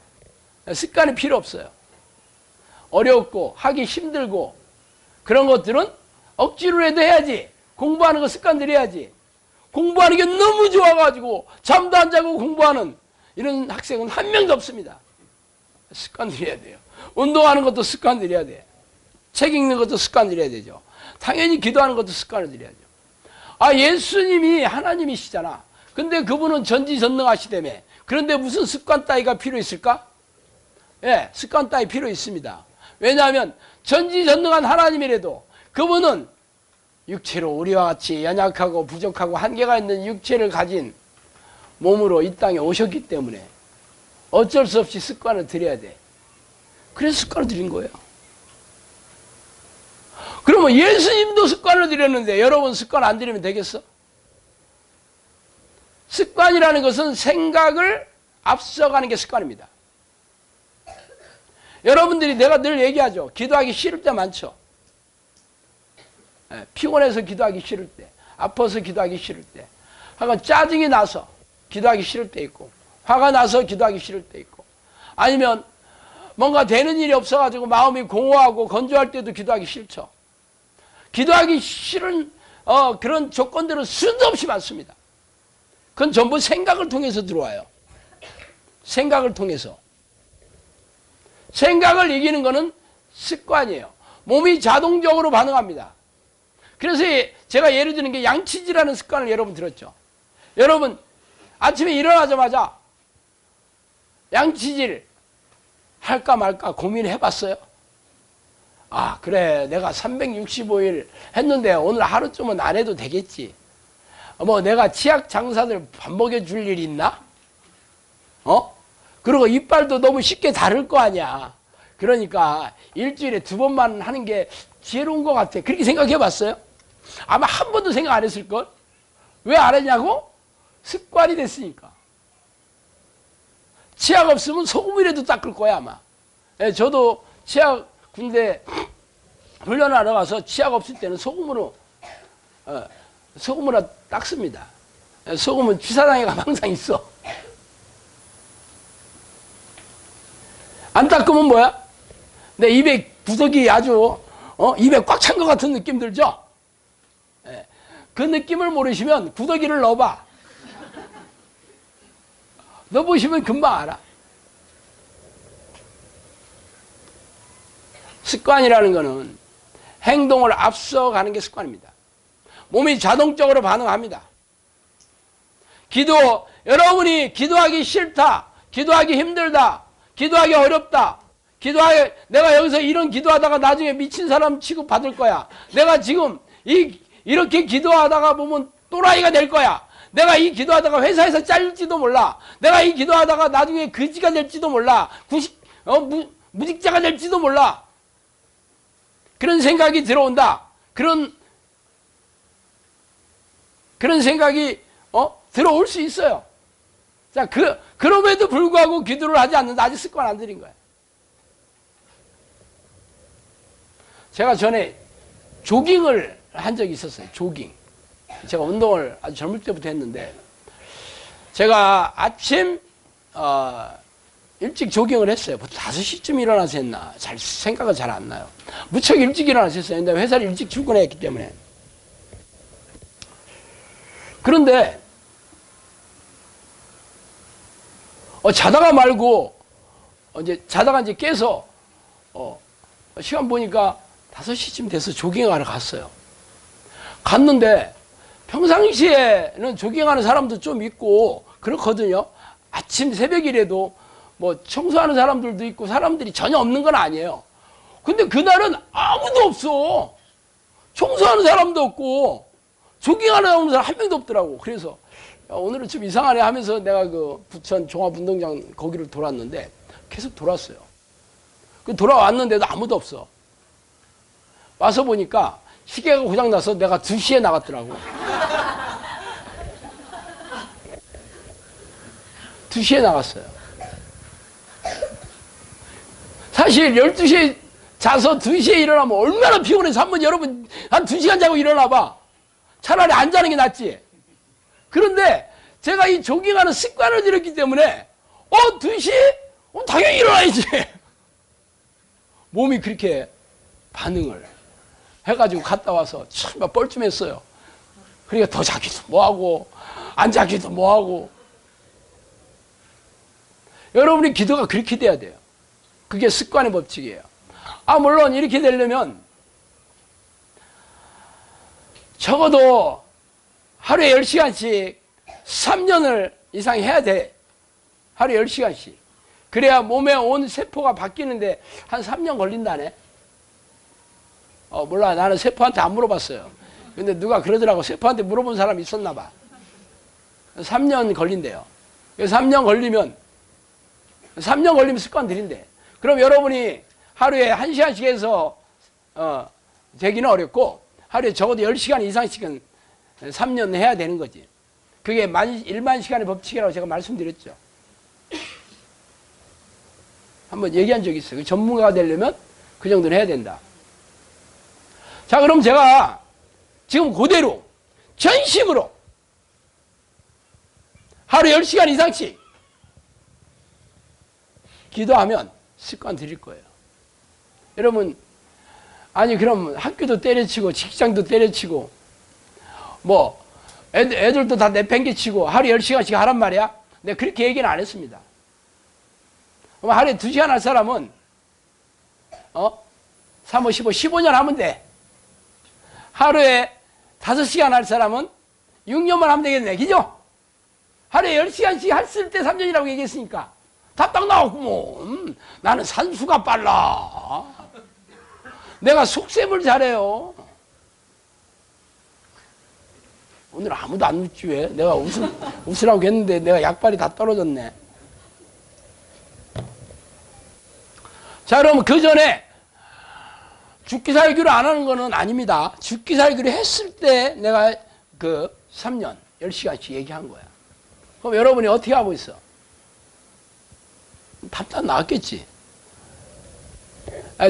습관이 필요 없어요. 어렵고 하기 힘들고 그런 것들은 억지로라도 해야지. 공부하는 거 습관들이 해야지. 공부하는 게 너무 좋아가지고 잠도 안 자고 공부하는 이런 학생은 한 명도 없습니다. 습관들여야 돼요. 운동하는 것도 습관들여야 돼. 책 읽는 것도 습관들여야 되죠. 당연히 기도하는 것도 습관을 들여야죠. 예수님이 하나님이시잖아. 근데 그분은 전지전능하시다며. 그런데 무슨 습관 따위가 필요 있을까? 예, 습관 따위 필요 있습니다. 왜냐하면 전지전능한 하나님이라도 그분은 육체로 우리와 같이 연약하고 부족하고 한계가 있는 육체를 가진 몸으로 이 땅에 오셨기 때문에 어쩔 수 없이 습관을 들여야 돼. 그래서 습관을 들인 거예요. 그러면 예수님도 습관을 들였는데 여러분 습관 안 들이면 되겠어? 습관이라는 것은 생각을 앞서가는 게 습관입니다. 여러분들이 내가 늘 얘기하죠. 기도하기 싫을 때 많죠. 피곤해서 기도하기 싫을 때, 아파서 기도하기 싫을 때, 하여간 짜증이 나서 기도하기 싫을 때 있고, 화가 나서 기도하기 싫을 때 있고, 아니면 뭔가 되는 일이 없어가지고 마음이 공허하고 건조할 때도 기도하기 싫죠. 기도하기 싫은 그런 조건들은 수도 없이 많습니다. 그건 전부 생각을 통해서 들어와요. 생각을 통해서. 생각을 이기는 것은 습관이에요. 몸이 자동적으로 반응합니다. 그래서 제가 예를 드는 게 양치질하는 습관을 여러분 들었죠. 여러분 아침에 일어나자마자 양치질 할까 말까 고민해 봤어요? 그래 내가 365일 했는데 오늘 하루쯤은 안 해도 되겠지. 뭐 내가 치약 장사들 밥 먹여줄 일이 있나? 그리고 이빨도 너무 쉽게 다를 거 아니야. 그러니까 일주일에 2번만 하는 게 지혜로운 것 같아. 그렇게 생각해 봤어요? 아마 한 번도 생각 안 했을걸? 왜 안 했냐고? 습관이 됐으니까. 치약 없으면 소금이라도 닦을 거야 아마. 저도 치약 군대 훈련하러 가서 치약 없을 때는 소금으로 닦습니다. 소금은 주사장에 가면 항상 있어. 안 닦으면 뭐야? 내 입에 구석이 아주 입에 꽉 찬 것 같은 느낌 들죠? 그 느낌을 모르시면 구더기를 넣어봐. 넣어보시면 금방 알아. 습관이라는 거는 행동을 앞서가는 게 습관입니다. 몸이 자동적으로 반응합니다. 여러분이 기도하기 싫다, 기도하기 힘들다, 기도하기 어렵다, 내가 여기서 이런 기도하다가 나중에 미친 사람 취급받을 거야. 내가 지금 이렇게 기도하다가 보면 또라이가 될 거야. 내가 이 기도하다가 회사에서 잘릴지도 몰라. 내가 이 기도하다가 나중에 거지가 될지도 몰라. 무직자가 될지도 몰라. 그런 생각이 들어온다. 그런 생각이 들어올 수 있어요. 자, 그럼에도 불구하고 기도를 하지 않는다. 아직 습관 안 들인 거야. 제가 전에 조깅을 한 적이 있었어요. 조깅. 제가 운동을 아주 젊을 때부터 했는데, 제가 아침 일찍 조깅을 했어요. 보통 5시쯤 일어나서 했나 잘 생각은 잘 안 나요. 무척 일찍 일어나서 했어요. 근데 회사를 일찍 출근했기 때문에. 그런데 자다가 말고 자다가 이제 깨서 시간 보니까 5시쯤 돼서 조깅하러 갔어요. 갔는데 평상시에는 조깅하는 사람도 좀 있고 그렇거든요. 아침 새벽이라도 뭐 청소하는 사람들도 있고 사람들이 전혀 없는 건 아니에요. 근데 그날은 아무도 없어. 청소하는 사람도 없고 조깅하는 사람 한 명도 없더라고. 그래서 오늘은 좀 이상하네 하면서 내가 그 부천 종합운동장 거기를 돌았는데 계속 돌았어요. 돌아왔는데도 아무도 없어. 와서 보니까 시계가 고장나서 내가 2시에 나갔더라고. 2시에 나갔어요. 사실 12시에 자서 2시에 일어나면 얼마나 피곤해서 한번 여러분 한 2시간 자고 일어나봐. 차라리 안 자는 게 낫지. 그런데 제가 이 조깅하는 습관을 들였기 때문에 2시? 당연히 일어나야지. 몸이 그렇게 반응을 해가지고 갔다 와서 참 뻘쭘했어요. 그러니까 더 자기도 뭐하고 안 자기도 뭐하고. 여러분이 기도가 그렇게 돼야 돼요. 그게 습관의 법칙이에요. 물론 이렇게 되려면 적어도 하루에 10시간씩 3년을 이상 해야 돼. 하루에 10시간씩. 그래야 몸에 온 세포가 바뀌는데 한 3년 걸린다네. 몰라. 나는 세포한테 안 물어봤어요. 근데 누가 그러더라고. 세포한테 물어본 사람이 있었나 봐. 3년 걸린대요. 3년 걸리면 습관 들인대. 그럼 여러분이 하루에 1시간씩 해서 되기는 어렵고 하루에 적어도 10시간 이상씩은 3년 해야 되는 거지. 그게 1만 시간의 법칙이라고 제가 말씀드렸죠. 한번 얘기한 적이 있어요. 전문가가 되려면 그 정도는 해야 된다. 자, 그럼 제가 지금 그대로 전심으로 하루 10시간 이상씩 기도하면 습관 들일 거예요. 여러분, 아니 그럼 학교도 때려치고 직장도 때려치고 뭐 애들도 다 내팽개치고 하루 10시간씩 하란 말이야? 내가 그렇게 얘기는 안 했습니다. 그럼 하루에 2시간 할 사람은 3, 5, 15, 15년 하면 돼. 하루에 5시간 할 사람은 6년만 하면 되겠네. 그죠? 하루에 10시간씩 했을 때 3년이라고 얘기했으니까 다 딱 나왔구먼. 나는 산수가 빨라. 내가 속셈을 잘해요. 오늘 아무도 안 웃지 왜? 내가 웃으라고 했는데 내가 약발이 다 떨어졌네. 자, 그럼 그 전에 죽기 살기로 안 하는 거는 아닙니다. 죽기 살기로 했을 때 내가 그 3년 10시간씩 얘기한 거야. 그럼 여러분이 어떻게 하고 있어? 답답 나왔겠지.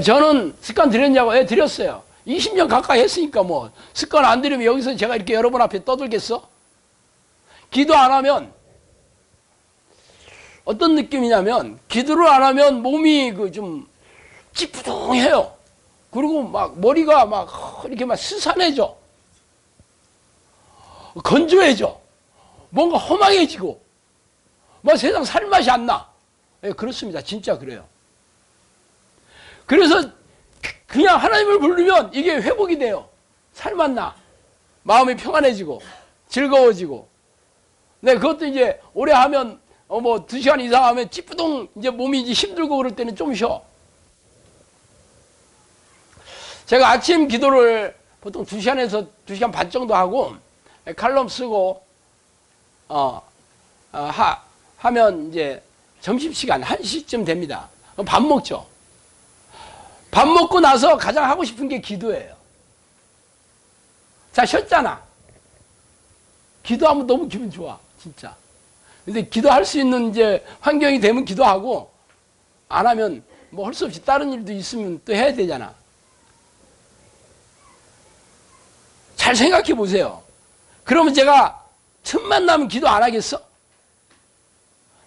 저는 습관 들였냐고? 들였어요. 20년 가까이 했으니까 뭐 습관 안 들이면 여기서 제가 이렇게 여러분 앞에 떠들겠어? 기도 안 하면 어떤 느낌이냐면 기도를 안 하면 몸이 그 좀 찌뿌둥해요. 그리고 막 머리가 막 이렇게 막 스산해져. 건조해져. 뭔가 허망해지고 뭐 세상 살맛이 안 나. 그렇습니다. 진짜 그래요. 그래서 그냥 하나님을 부르면 이게 회복이 돼요. 살맛 나. 마음이 평안해지고 즐거워지고. 네, 그것도 이제 오래 하면 뭐 2시간 이상 하면 찌뿌둥 이제 몸이 이제 힘들고 그럴 때는 좀 쉬어. 제가 아침 기도를 보통 2시간에서 2시간 반 정도 하고 칼럼 쓰고 하면 이제 점심시간 1시쯤 됩니다. 그럼 밥 먹죠. 밥 먹고 나서 가장 하고 싶은 게 기도예요. 자, 쉬었잖아. 기도하면 너무 기분 좋아, 진짜. 근데 기도할 수 있는 이제 환경이 되면 기도하고 안 하면 뭐 할 수 없이 다른 일도 있으면 또 해야 되잖아. 잘 생각해 보세요. 그러면 제가 틈만 나면 기도 안 하겠어?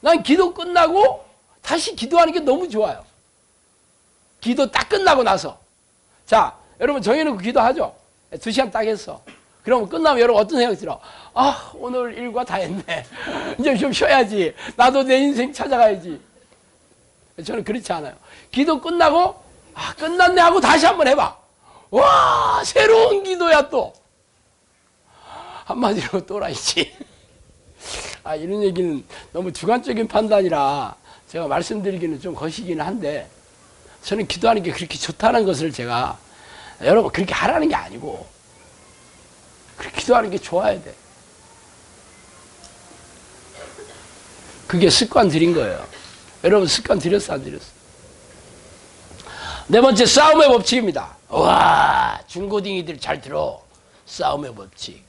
난 기도 끝나고 다시 기도하는 게 너무 좋아요. 기도 딱 끝나고 나서. 자, 여러분 정해놓고 기도하죠? 2시간 딱 했어. 그러면 끝나면 여러분 어떤 생각이 들어? 아, 오늘 일과 다 했네. 이제 좀 쉬어야지. 나도 내 인생 찾아가야지. 저는 그렇지 않아요. 기도 끝나고, 아, 끝났네 하고 다시 한번 해봐. 와, 새로운 기도야 또. 한마디로 또라이지. 아, 이런 얘기는 너무 주관적인 판단이라 제가 말씀드리기는 좀 거시기는 한데, 저는 기도하는 게 그렇게 좋다는 것을 제가, 여러분 그렇게 하라는 게 아니고, 그렇게 기도하는 게 좋아야 돼. 그게 습관 들인 거예요. 여러분 습관 들였어 안 들였어? 네 번째, 싸움의 법칙입니다. 와, 중고딩이들 잘 들어. 싸움의 법칙.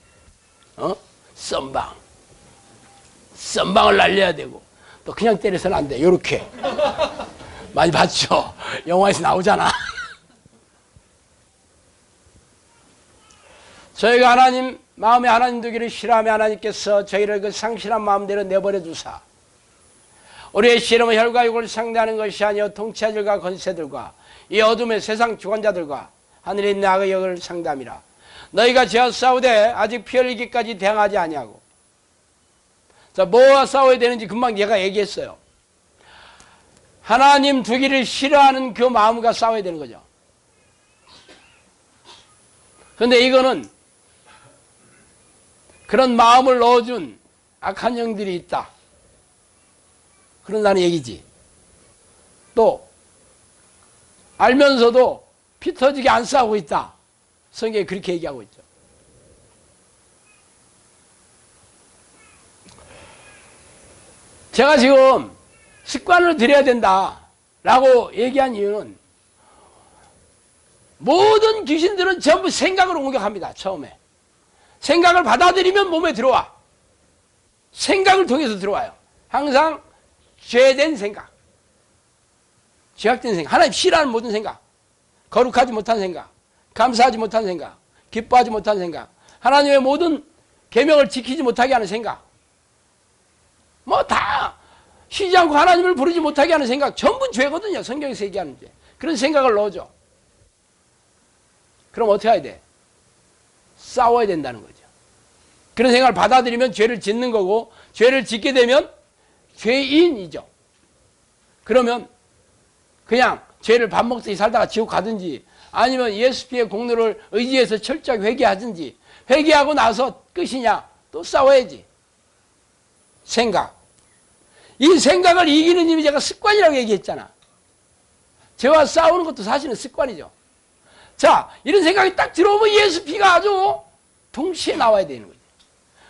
썸방을 날려야 되고, 또 그냥 때려서는 안 돼. 요렇게. 많이 봤죠? 영화에서 나오잖아. 저희가 하나님, 마음에 하나님 두기를 싫어하며 하나님께서 저희를 그 상실한 마음대로 내버려 두사 우리의 씨름은 혈과 육을 상대하는 것이 아니요 통치자들과 권세들과 이 어둠의 세상 주관자들과 하늘에 있는 악의 영을 상담이라. 너희가 죄와 싸우되 아직 피 흘리기까지 대항하지 아니하고. 자, 뭐와 싸워야 되는지 금방 얘가 얘기했어요. 하나님 두기를 싫어하는 그 마음과 싸워야 되는 거죠. 근데 이거는 그런 마음을 넣어준 악한 영들이 있다. 그런다는 얘기지. 또 알면서도 피 터지게 안 싸우고 있다. 성경에 그렇게 얘기하고 있죠. 제가 지금 습관을 들여야 된다라고 얘기한 이유는 모든 귀신들은 전부 생각으로 공격합니다. 처음에. 생각을 받아들이면 몸에 들어와. 생각을 통해서 들어와요. 항상 죄된 생각, 죄악된 생각, 하나님 싫어하는 모든 생각, 거룩하지 못한 생각, 감사하지 못한 생각, 기뻐하지 못한 생각, 하나님의 모든 계명을 지키지 못하게 하는 생각, 뭐 다 쉬지 않고 하나님을 부르지 못하게 하는 생각, 전부 죄거든요. 성경에서 얘기하는 죄. 그런 생각을 넣어줘. 그럼 어떻게 해야 돼? 싸워야 된다는 거죠. 그런 생각을 받아들이면 죄를 짓는 거고, 죄를 짓게 되면 죄인이죠. 그러면 그냥 죄를 밥 먹듯이 살다가 지옥 가든지, 아니면 예수 피의 공로를 의지해서 철저하게 회개하든지, 회개하고 나서 끝이냐? 또 싸워야지. 생각. 이 생각을 이기는 힘이 제가 습관이라고 얘기했잖아. 죄와 싸우는 것도 사실은 습관이죠. 자, 이런 생각이 딱 들어오면 예수 피가 아주 동시에 나와야 되는 거지.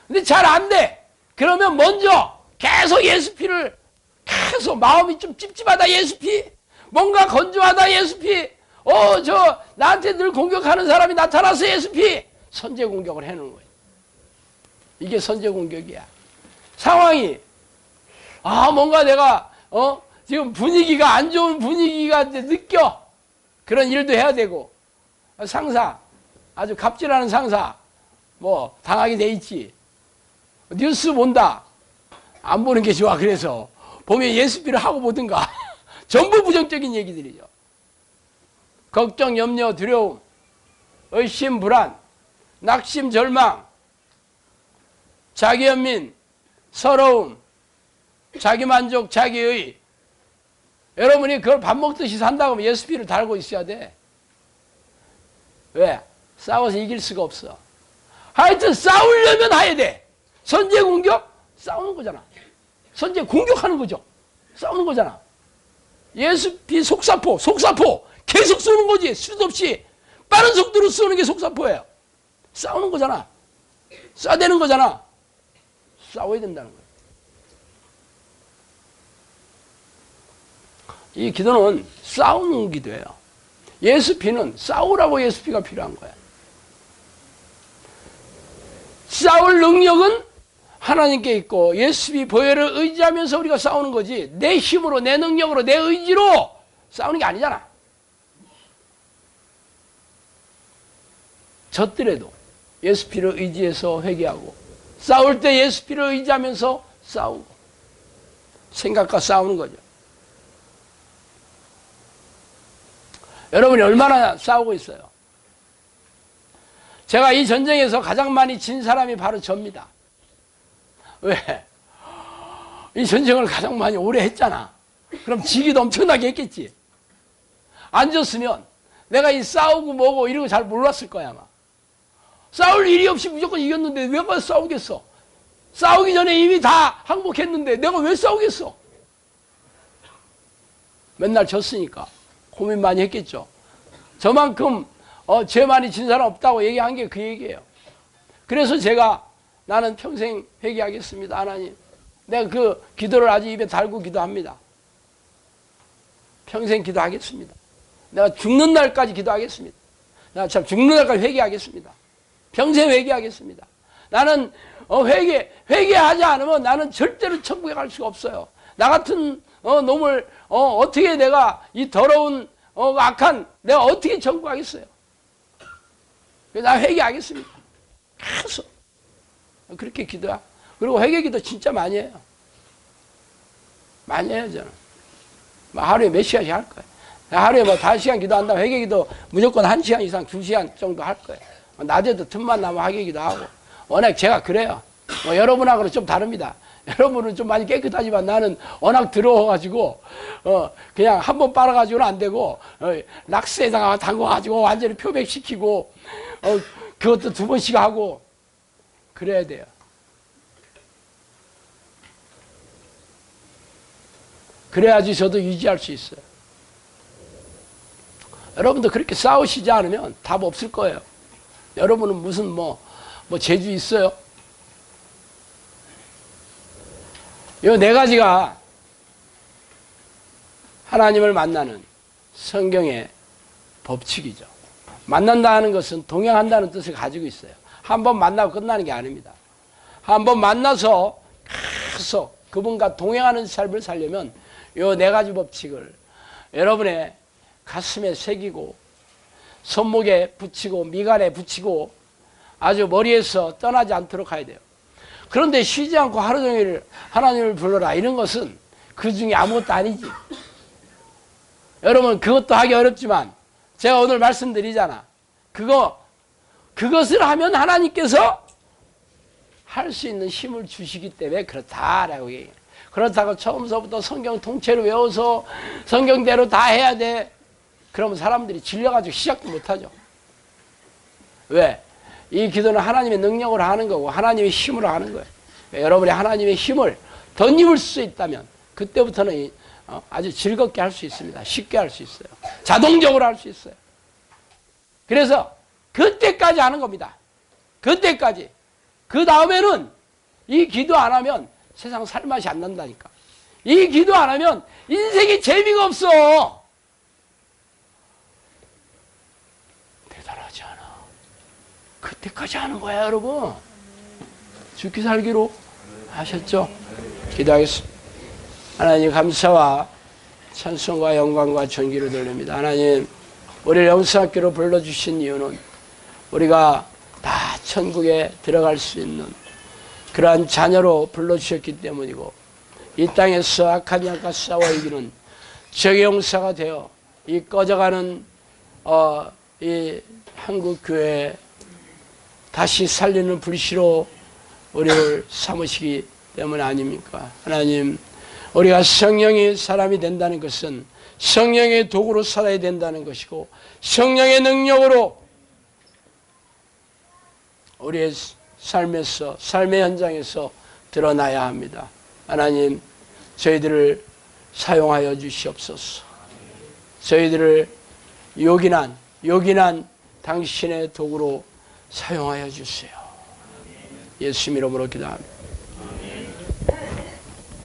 근데 잘 안 돼. 그러면 먼저 계속 예수 피를 계속 마음이 좀 찝찝하다 예수 피, 뭔가 건조하다 예수 피, 나한테 늘 공격하는 사람이 나타나서 예수 피, 선제 공격을 해놓는 거예요. 이게 선제 공격이야. 상황이 뭔가 내가 지금 분위기가 안 좋은 분위기가 느껴. 그런 일도 해야 되고, 상사, 아주 갑질하는 상사 뭐 당하게 돼 있지. 뉴스 본다. 안 보는 게 좋아. 그래서 보면 예수비를 하고 보든가. 전부 부정적인 얘기들이죠. 걱정, 염려, 두려움, 의심, 불안, 낙심, 절망, 자기연민, 서러움, 자기만족, 자기의. 여러분이 그걸 밥 먹듯이 산다고 하면 예수비를 달고 있어야 돼. 왜? 싸워서 이길 수가 없어. 하여튼 싸우려면 해야 돼. 선제 공격? 싸우는 거잖아. 선제 공격하는 거죠. 싸우는 거잖아. 예수비 속사포 계속 쏘는 거지. 수도 없이 빠른 속도로 쏘는 게 속사포예요. 싸우는 거잖아. 쏴대는 거잖아. 싸워야 된다는 거예요. 이 기도는 싸우는 기도예요. 예수피는 싸우라고 예수피가 필요한 거야. 싸울 능력은 하나님께 있고 예수피 보혈을 의지하면서 우리가 싸우는 거지, 내 힘으로, 내 능력으로, 내 의지로 싸우는 게 아니잖아. 졌더라도 예수 피를 의지해서 회개하고, 싸울 때 예수 피를 의지하면서 싸우고, 생각과 싸우는 거죠. 여러분이 얼마나 싸우고 있어요? 제가 이 전쟁에서 가장 많이 진 사람이 바로 접니다. 왜? 이 전쟁을 가장 많이 오래 했잖아. 그럼 지기도 엄청나게 했겠지. 안 졌으면 내가 이 싸우고 뭐고 이런 거 잘 몰랐을 거야 아마. 싸울 일이 없이 무조건 이겼는데 왜 가서 싸우겠어? 싸우기 전에 이미 다 항복했는데 내가 왜 싸우겠어? 맨날 졌으니까 고민 많이 했겠죠. 저만큼 죄 많이 진 사람 없다고 얘기한 게 그 얘기예요. 그래서 제가 나는 평생 회개하겠습니다. 하나님, 내가 그 기도를 아주 입에 달고 기도합니다. 평생 기도하겠습니다. 내가 죽는 날까지 기도하겠습니다. 내가 참 죽는 날까지 회개하겠습니다. 평생 회개하겠습니다. 나는 회개하지 않으면 나는 절대로 천국에 갈 수가 없어요. 나 같은 놈을 어떻게 내가 이 더러운 악한 내가 어떻게 천국 가겠어요? 나 회개하겠습니다. 계속 그렇게 기도야. 그리고 회개 기도 진짜 많이 해요. 많이 해요 저는. 하루에 몇 시간씩 할 거예요. 하루에 5시간 기도한다면 회개 기도 무조건 1시간 이상 2시간 정도 할 거예요. 낮에도 틈만 나면 회개 기도하고. 워낙 제가 그래요. 여러분하고는 좀 다릅니다. 여러분은 좀 많이 깨끗하지만 나는 워낙 더러워가지고 그냥 한 번 빨아가지고는 안 되고 락스에다가 담궈가지고 완전히 표백시키고 그것도 2번씩 하고 그래야 돼요. 그래야지 저도 유지할 수 있어요. 여러분도 그렇게 싸우시지 않으면 답 없을 거예요. 여러분은 무슨 뭐 재주 있어요? 이 4가지가 하나님을 만나는 성경의 법칙이죠. 만난다는 것은 동행한다는 뜻을 가지고 있어요. 한 번 만나고 끝나는 게 아닙니다. 한 번 만나서 계속 그분과 동행하는 삶을 살려면 이 4가지 법칙을 여러분의 가슴에 새기고 손목에 붙이고 미간에 붙이고 아주 머리에서 떠나지 않도록 해야 돼요. 그런데 쉬지 않고 하루 종일 하나님을 불러라 이런 것은 그 중에 아무것도 아니지. 여러분 그것도 하기 어렵지만 제가 오늘 말씀드리잖아. 그것을 하면 하나님께서 할 수 있는 힘을 주시기 때문에 그렇다라고 얘기해요. 그렇다고 처음서부터 성경 통째로 외워서 성경대로 다 해야 돼. 그러면 사람들이 질려가지고 시작도 못하죠. 왜? 이 기도는 하나님의 능력으로 하는 거고 하나님의 힘으로 하는 거예요. 여러분이 하나님의 힘을 덧입을 수 있다면 그때부터는 아주 즐겁게 할 수 있습니다. 쉽게 할 수 있어요. 자동적으로 할 수 있어요. 그래서 그때까지 하는 겁니다. 그때까지. 그 다음에는 이 기도 안 하면 세상 살맛이 안 난다니까. 이 기도 안 하면 인생이 재미가 없어. 대단하지 않아. 그때까지 하는 거야 여러분. 죽기 살기로 하셨죠? 기도하겠습니다. 하나님 감사와 찬송과 영광과 존귀를 돌립니다. 하나님 우리를 영성학교로 불러주신 이유는 우리가 다 천국에 들어갈 수 있는 그러한 자녀로 불러주셨기 때문이고 이 땅에서 악한 영과 싸워 이기는 적용사가 되어 이 꺼져가는 이 한국교회 다시 살리는 불씨로 우리를 삼으시기 때문 아닙니까? 하나님 우리가 성령의 사람이 된다는 것은 성령의 도구로 살아야 된다는 것이고 성령의 능력으로 우리의 삶에서 삶의 현장에서 드러나야 합니다. 하나님 저희들을 사용하여 주시옵소서. 저희들을 요긴한 당신의 도구로 사용하여 주세요. 예수 이름으로 기도합니다.